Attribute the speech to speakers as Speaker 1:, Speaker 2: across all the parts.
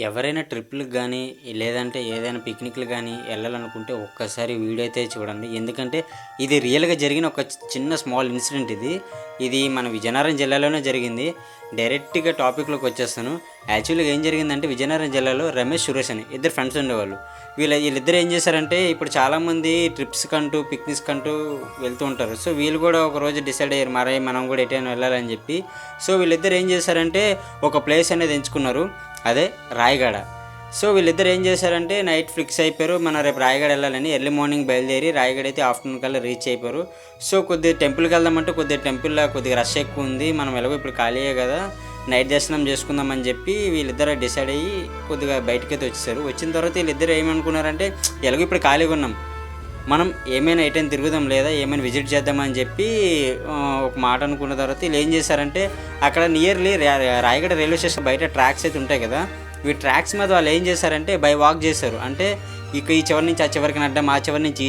Speaker 1: ఎవరైనా ట్రిప్‌లకి గానీ, లేదంటే ఏదైనా పిక్నిక్‌లకి గానీ ఎళ్ళాలనుకుంటే ఒక్కసారి వీడియో అయితే చూడండి. ఎందుకంటే ఇది రియల్‌గా జరిగిన ఒక చిన్న స్మాల్ ఇన్సిడెంట్ ఇది. ఇది మన విజయనగరం జిల్లాలోనే జరిగింది. డైరెక్ట్‌గా టాపిక్‌లోకి వచ్చేస్తాను. యాక్చువల్‌గా ఏం జరిగిందంటే విజయనగరం జిల్లాలో రమేష్, సురేష్ అని ఇద్దరు ఫ్రెండ్స్ ఉండేవాళ్ళు. వీళ్ళిద్దరు ఏం చేశారంటే ఇప్పుడు చాలామంది ట్రిప్స్‌కంటూ, పిక్నిక్స్‌కంటూ వెళ్తూ ఉంటారు. సో, వీళ్ళు కూడా ఒకరోజు డిసైడ్ అయ్యారు. మరి మనం కూడా ఎటైనా వెళ్ళాలని చెప్పి. సో, వీళ్ళిద్దరు ఏం చేశారంటే ఒక ప్లేస్ అనేది ఎంచుకున్నారు. అదే రాయగడ. సో, వీళ్ళిద్దరు ఏం చేశారంటే నైట్ ఫిక్స్ అయిపోయారు. మనం రేపు రాయగడ వెళ్ళాలని ఎర్లీ మార్నింగ్ బయలుదేరి రాయగడ అయితే ఆఫ్టర్నూన్ కల్లా రీచ్ అయిపోయారు. సో, కొద్దిగా టెంపుల్కి వెళ్దామంటే టెంపుల్లో కొద్దిగా రష్ ఎక్కువ ఉంది. మనం ఎలాగో ఇప్పుడు ఖాళీయే కదా, నైట్ దర్శనం చేసుకుందామని చెప్పి వీళ్ళిద్దరు డిసైడ్ అయ్యి కొద్దిగా బయటకైతే వచ్చేసారు. వచ్చిన తర్వాత వీళ్ళిద్దరు ఏమనుకున్నారంటే ఎలాగో ఇప్పుడు ఖాళీగా ఉన్నాం, మనం ఏమైనా ఎటైనా తిరుగుదాం లేదా ఏమైనా విజిట్ చేద్దామని చెప్పి ఒక మాట అనుకున్న తర్వాత వీళ్ళు ఏం చేశారంటే అక్కడ నియర్లీ రాయగడ రైల్వే స్టేషన్ బయట ట్రాక్స్ అయితే ఉంటాయి కదా, ఈ ట్రాక్స్ మీద వాళ్ళు ఏం చేశారంటే బై వాక్ చేశారు. అంటే ఇక ఈ చివరి నుంచి ఆ చివరికి నడ్డం, ఆ చివరి నుంచి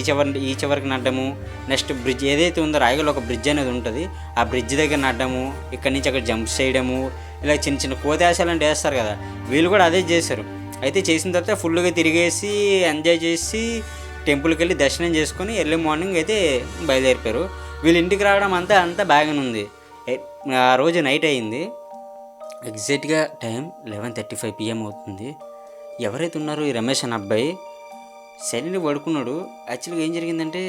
Speaker 1: ఈ చివరికి నడ్డము. నెక్స్ట్ బ్రిడ్జ్ ఏదైతే ఉందో రాయగడలో ఒక బ్రిడ్జ్ అనేది ఉంటుంది, ఆ బ్రిడ్జ్ దగ్గర నడ్డము, ఇక్కడి నుంచి అక్కడ జంప్ చేయడము, ఇలా చిన్న చిన్న కోతాశాలు అంటే వేస్తారు కదా, వీళ్ళు కూడా అదే చేశారు. అయితే చేసిన తర్వాత ఫుల్గా తిరిగేసి ఎంజాయ్ చేసి టెంపుల్కి వెళ్ళి దర్శనం చేసుకొని ఎర్లీ మార్నింగ్ అయితే బయలుదేరిపోయారు. వీళ్ళు ఇంటికి రావడం అంతా బాగానే ఉంది. ఆ రోజు నైట్ అయింది. ఎగ్జాక్ట్గా టైం 11:35 PM అవుతుంది. ఎవరైతే ఉన్నారో ఈ రమేష్ అన్న అబ్బాయి సైలెంట్గా పడుకున్నాడు. యాక్చువల్గా ఏం జరిగిందంటే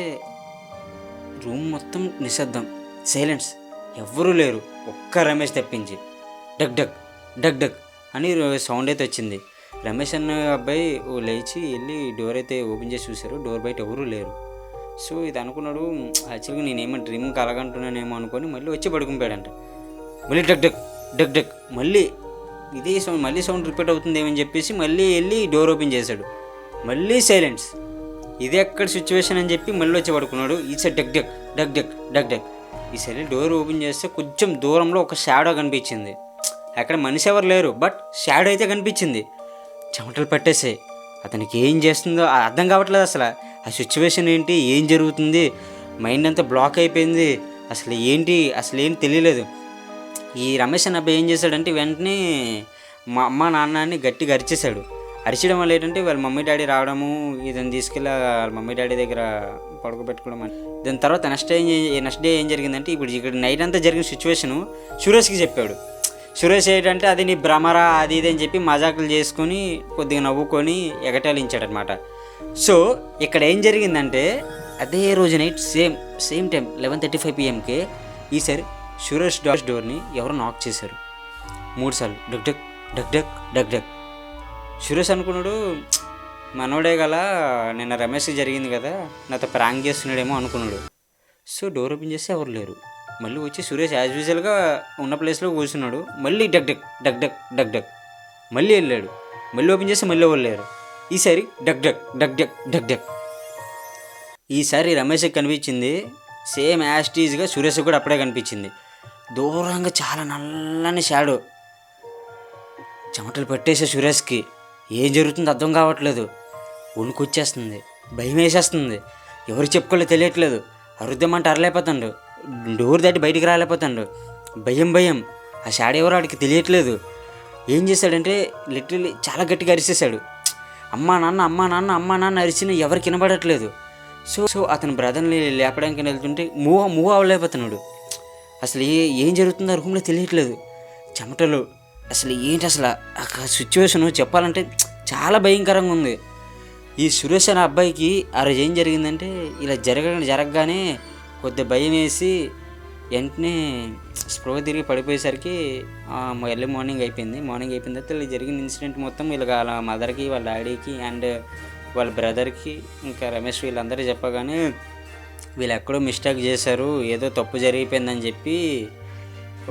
Speaker 1: రూమ్ మొత్తం నిశ్శబ్దం, సైలెన్స్, ఎవ్వరూ లేరు ఒక్క రమేష్ తప్పించి. డగ్ డగ్ డగ్ డగ్ అని సౌండ్ అయితే వచ్చింది. రమేష్ అన్న అబ్బాయి లేచి వెళ్ళి డోర్ అయితే ఓపెన్ చేసి చూశారు. డోర్ బయట ఎవరూ లేరు. సో ఇది అనుకున్నాడు, యాక్చువల్గా నేనేమో డ్రీమ్ కలగంటున్నానేమో అనుకొని మళ్ళీ వచ్చి పడుకునిపోయాడంట. మళ్ళీ డగ్ డగ్ డగ్ డగ్ మళ్ళీ ఇదే సౌండ్, మళ్ళీ సౌండ్ రిపీట్ అవుతుందేమని చెప్పేసి మళ్ళీ వెళ్ళి డోర్ ఓపెన్ చేశాడు. మళ్ళీ సైలెన్స్. ఇది ఎక్కడ సిచ్యువేషన్ అని చెప్పి మళ్ళీ వచ్చి పడుకున్నాడు. ఈసారి డగ్ డగ్ డగ్ డగ్ డగ్ డగ్. ఈసారి డోర్ ఓపెన్ చేస్తే కొంచెం దూరంలో ఒక షాడో కనిపించింది. అక్కడ మనిషి ఎవరు లేరు, బట్ షాడో అయితే కనిపించింది. చెమటలు పట్టేసాయి. అతనికి ఏం చేస్తుందో అర్థం కావట్లేదు. అసలు ఆ సిచ్యువేషన్ ఏంటి, ఏం జరుగుతుంది, మైండ్ అంతా బ్లాక్ అయిపోయింది. అసలు ఏం తెలియలేదు. ఈ రమేష్ అన్న అబ్బాయి ఏం చేశాడంటే వెంటనే మా అమ్మ నాన్నని గట్టిగా అరిచేశాడు. అరిచడం వల్ల ఏంటంటే వాళ్ళ మమ్మీ డాడీ రావడము, ఇదని తీసుకెళ్ళి వాళ్ళ మమ్మీ డాడీ దగ్గర పడుకోబెట్టుకోవడం అని. దాని తర్వాత నెక్స్ట్ డే ఏం జరిగిందంటే ఇక్కడ నైట్ అంతా జరిగిన సిచ్యువేషను సురేష్కి చెప్పాడు. సురేష్ ఏంటంటే అది నీ భ్రమరా అది ఇది అని చెప్పి మజాకులు చేసుకొని కొద్దిగా నవ్వుకొని ఎగటాలించాడనమాట. సో ఇక్కడ ఏం జరిగిందంటే అదే రోజు నైట్ సేమ్ టైం 11:35 PMకి ఈసారి సురేష్ డోర్ని ఎవరో నాక్ చేశారు 3 సార్లు. డగ్ డగ్ డగ్ డగ్ డగ్ డగ్. సురేష్ అనుకున్నాడు మనోడే గల నిన్న రమేష్కి జరిగింది కదా, నాతో ప్రాంక్ చేస్తున్నాడేమో అనుకున్నాడు. సో డోర్ ఓపెన్ చేస్తే ఎవరు లేరు. మళ్ళీ వచ్చి సురేష్ యాజ్ యూజువల్గా ఉన్న ప్లేస్లో కూర్చున్నాడు. మళ్ళీ డగ్ డగ్ డగ్ డగ్ డగ్ డగ్ మళ్ళీ వెళ్ళాడు. మళ్ళీ ఓపెన్ చేస్తే మళ్ళీ ఎవరు లేరు. ఈసారి డగ్ డగ్ డగ్ డగ్ డగ్ డగ్. ఈసారి రమేష్కి కనిపించింది సేమ్ యాస్టీజ్గా సురేష్కి కూడా అప్పుడే కనిపించింది. దూరంగా చాలా నల్లని షాడో. చెమటలు పట్టేసే సురేష్కి ఏం జరుగుతుందో అర్థం కావట్లేదు. వణుకొచ్చేస్తుంది, భయం వేసేస్తుంది, ఎవరికి చెప్పుకోలేదో తెలియట్లేదు. అరుద్దామంటే అరలేకపోతాడు, డోర్ దాటి బయటికి రాలేకపోతాడు. భయం. ఆ షాడో ఎవరో వాడికి తెలియట్లేదు. ఏం చేశాడంటే లిటరలీ చాలా గట్టిగా అరిచేశాడు. అమ్మా నాన్న అరిచినా ఎవరికి వినబడట్లేదు. సో అతని బ్రదర్ని లేపడానికి వెళ్తుంటే మూవ్ అవ్వలేకపోతున్నాడు. అసలు ఏం జరుగుతుందో రూమ్లో తెలియట్లేదు. చెమటలు, అసలు ఏంటి అసలు ఆ సిచ్యువేషను చెప్పాలంటే చాలా భయంకరంగా ఉంది. ఈ సురేష్ అనే అబ్బాయికి ఆ రోజు ఏం జరిగిందంటే ఇలా జరగగానే కొద్దిగా భయం వేసి వెంటనే స్పృహ తిరిగి పడిపోయేసరికి ఎర్లీ మార్నింగ్ అయిపోయింది. మార్నింగ్ అయిపోయిన తర్వాత ఇలా జరిగిన ఇన్సిడెంట్ మొత్తం వీళ్ళకి వాళ్ళ మదర్కి, వాళ్ళ డాడీకి అండ్ వాళ్ళ బ్రదర్కి ఇంకా రమేష్ వీళ్ళందరూ చెప్పగానే వీళ్ళు ఎక్కడో మిస్టేక్ చేశారు, ఏదో తప్పు జరిగిపోయిందని చెప్పి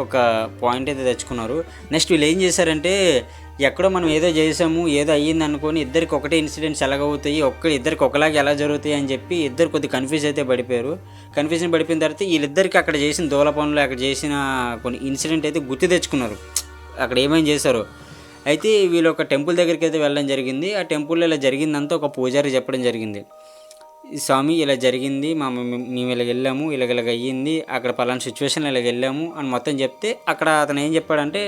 Speaker 1: ఒక పాయింట్ అయితే తెచ్చుకున్నారు. నెక్స్ట్ వీళ్ళు ఏం చేశారంటే ఎక్కడో మనం ఏదో చేసాము, ఏదో అయ్యింది అనుకొని ఇద్దరికి ఒకటే ఇన్సిడెంట్స్ ఎలాగవుతాయి, ఇద్దరికి ఒకలాగా ఎలా జరుగుతాయి అని చెప్పి ఇద్దరు కొద్దిగా కన్ఫ్యూజ్ అయితే పడిపోయారు. కన్ఫ్యూజన్ పడిపోయిన తర్వాత వీళ్ళిద్దరికి అక్కడ చేసిన దూల పనులు, అక్కడ చేసిన కొన్ని ఇన్సిడెంట్ అయితే గుర్తు తెచ్చుకున్నారు అక్కడ ఏమేమి చేశారో. అయితే వీళ్ళు ఒక టెంపుల్ దగ్గరికి అయితే వెళ్ళడం జరిగింది. ఆ టెంపుల్లో ఇలా జరిగిందంతా ఒక పూజారి చెప్పడం జరిగింది. స్వామి ఇలా జరిగింది, మేము ఇలాగ వెళ్ళాము, ఇలాగ అయ్యింది, అక్కడ పలానా సిచ్యువేషన్ ఇలాగ వెళ్ళాము అని మొత్తం చెప్తే అక్కడ అతను ఏం చెప్పాడంటే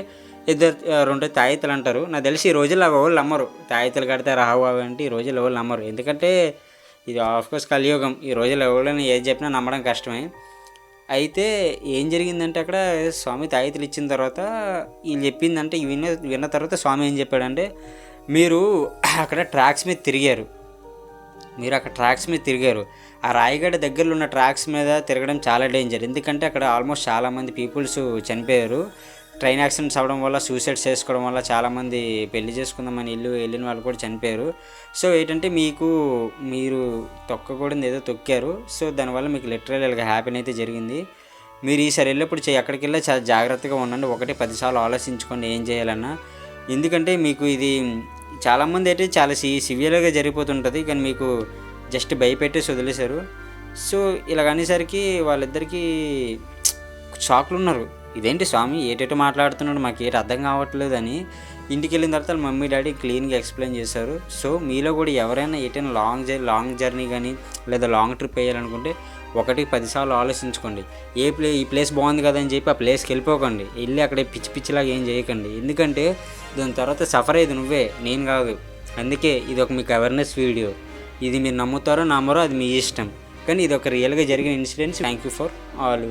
Speaker 1: రెండు తాయెత్తులు అంటారు. నాకు తెలిసి ఈ రోజుల్లో అవి ఎవరు నమ్మరు. తాయెత్తులు కడితే రావు అవి అంటే ఈ రోజుల్లో ఎవరు నమ్మరు. ఎందుకంటే ఇది ఆఫ్కోర్స్ కలియుగం. ఈ రోజుల్లో ఎవరైనా ఏది చెప్పినా నమ్మడం కష్టమే. అయితే ఏం జరిగిందంటే అక్కడ స్వామి తాయెత్తులు ఇచ్చిన తర్వాత వీళ్ళు చెప్పిందంటే విన్న తర్వాత స్వామి ఏం చెప్పాడంటే, మీరు అక్కడ ట్రాక్స్ మీద తిరిగారు. ఆ రాయగడ దగ్గరలో ఉన్న ట్రాక్స్ మీద తిరగడం చాలా డేంజర్. ఎందుకంటే అక్కడ ఆల్మోస్ట్ చాలామంది పీపుల్స్ చనిపోయారు. ట్రైన్ యాక్సిడెంట్స్ అవ్వడం వల్ల, సూసైడ్స్ చేసుకోవడం వల్ల చాలామంది పెళ్లి చేసుకుందామని వెళ్ళిన వాళ్ళు కూడా చనిపోయారు. సో ఏంటంటే మీరు తొక్కకూడదు ఏదో తొక్కారు. సో దానివల్ల మీకు లిటరల్ ఇలాగ హ్యాపీని అయితే జరిగింది. మీరు ఈసారి వెళ్ళినప్పుడు ఎక్కడికి వెళ్ళా చాలా జాగ్రత్తగా ఉండండి. 10 సార్లు ఆలోచించుకోండి ఏం చేయాలన్నా. ఎందుకంటే మీకు ఇది చాలామంది అయితే చాలా సివియర్గా జరిగిపోతుంటుంది, కానీ మీకు జస్ట్ భయపెట్టేసి వదిలేశారు. సో ఇలాగనేసరికి వాళ్ళిద్దరికీ షాక్లు ఉన్నారు. ఇదేంటి స్వామి ఏటేటో మాట్లాడుతున్నాడు, మాకు ఏటి అర్థం కావట్లేదు అని. ఇంటికి వెళ్ళిన తర్వాత మమ్మీ డాడీ క్లీన్గా ఎక్స్ప్లెయిన్ చేశారు. సో మీలో కూడా ఎవరైనా ఎటైనా లాంగ్ జర్నీ కానీ లేదా లాంగ్ ట్రిప్ వేయాలనుకుంటే 10 సార్లు ఆలోచించుకోండి. ఈ ప్లేస్ బాగుంది కదా అని చెప్పి ఆ ప్లేస్కి వెళ్ళిపోకండి. వెళ్ళి అక్కడ పిచ్చిలాగా ఏం చేయకండి. ఎందుకంటే దాని తర్వాత సఫర్ అయ్యేది నువ్వే, నేను కాదు. అందుకే ఇది ఒక మీకు అవేర్నెస్ వీడియో. ఇది మీరు నమ్ముతారో నమ్మరో అది మీ ఇష్టం, కానీ ఇది ఒక రియల్గా జరిగిన incidents. Thank you for all.